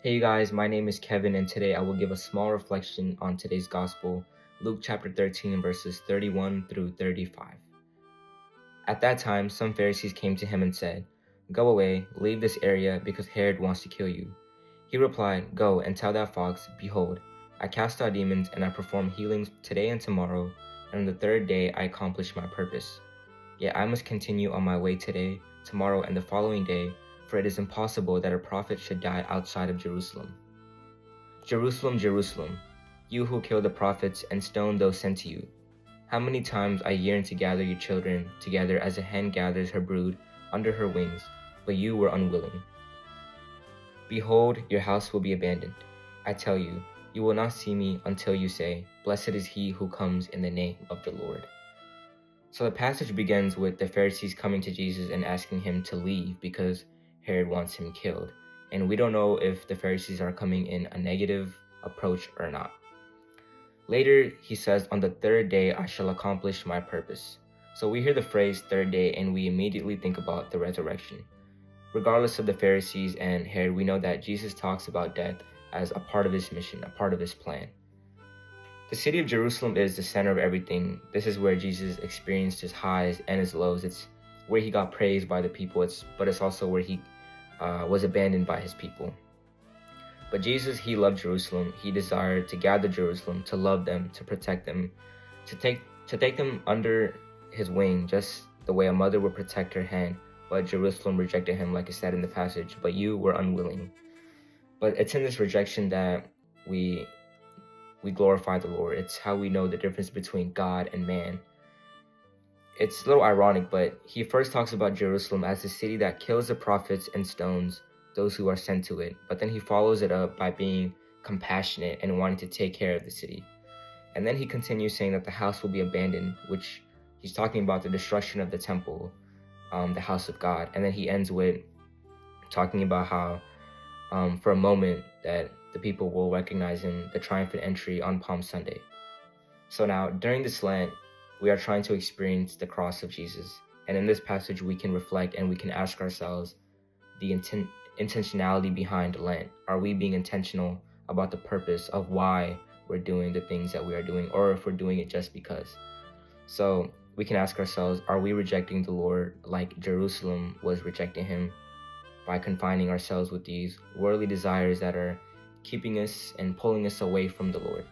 Hey guys, my name is Kevin, and today I will give a small reflection on today's Gospel, Luke chapter 13, verses 31 through 35. At that time, some Pharisees came to him and said, "Go away, leave this area, because Herod wants to kill you." He replied, "Go and tell that fox, behold, I cast out demons and I perform healings today and tomorrow, and on the third day I accomplish my purpose. Yet I must continue on my way today, tomorrow, and the following day, for it is impossible that a prophet should die outside of Jerusalem. Jerusalem, Jerusalem, you who kill the prophets and stone those sent to you. How many times I yearned to gather your children together as a hen gathers her brood under her wings, but you were unwilling. Behold, your house will be abandoned. I tell you, you will not see me until you say, 'Blessed is he who comes in the name of the Lord.'" So the passage begins with the Pharisees coming to Jesus and asking him to leave because Herod wants him killed. And we don't know if the Pharisees are coming in a negative approach or not. Later, he says, "On the third day I shall accomplish my purpose." So we hear the phrase third day and we immediately think about the resurrection. Regardless of the Pharisees and Herod, we know that Jesus talks about death as a part of his mission, a part of his plan. The city of Jerusalem is the center of everything. This is where Jesus experienced his highs and his lows. It's where he got praised by the people, but it's also where he was abandoned by his people. But Jesus, he loved Jerusalem. He desired to gather Jerusalem, to love them, to protect them, to take them under his wing, just the way a mother would protect her hen. But Jerusalem rejected him, like it said in the passage, "But you were unwilling." But it's in this rejection that we glorify the Lord. It's how we know the difference between God and man. It's a little ironic, but he first talks about Jerusalem as the city that kills the prophets and stones those who are sent to it. But then he follows it up by being compassionate and wanting to take care of the city. And then he continues saying that the house will be abandoned, which he's talking about the destruction of the temple, the house of God. And then he ends with talking about how for a moment that the people will recognize him, the triumphant entry on Palm Sunday. So now, during this Lent, we are trying to experience the cross of Jesus. And in this passage, we can reflect and we can ask ourselves the intentionality behind Lent. Are we being intentional about the purpose of why we're doing the things that we are doing, or if we're doing it just because? So we can ask ourselves, are we rejecting the Lord like Jerusalem was rejecting him by confining ourselves with these worldly desires that are keeping us and pulling us away from the Lord?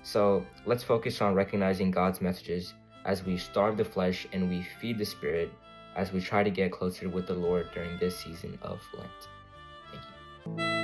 So let's focus on recognizing God's messages as we starve the flesh and we feed the spirit as we try to get closer with the Lord during this season of Lent. Thank you.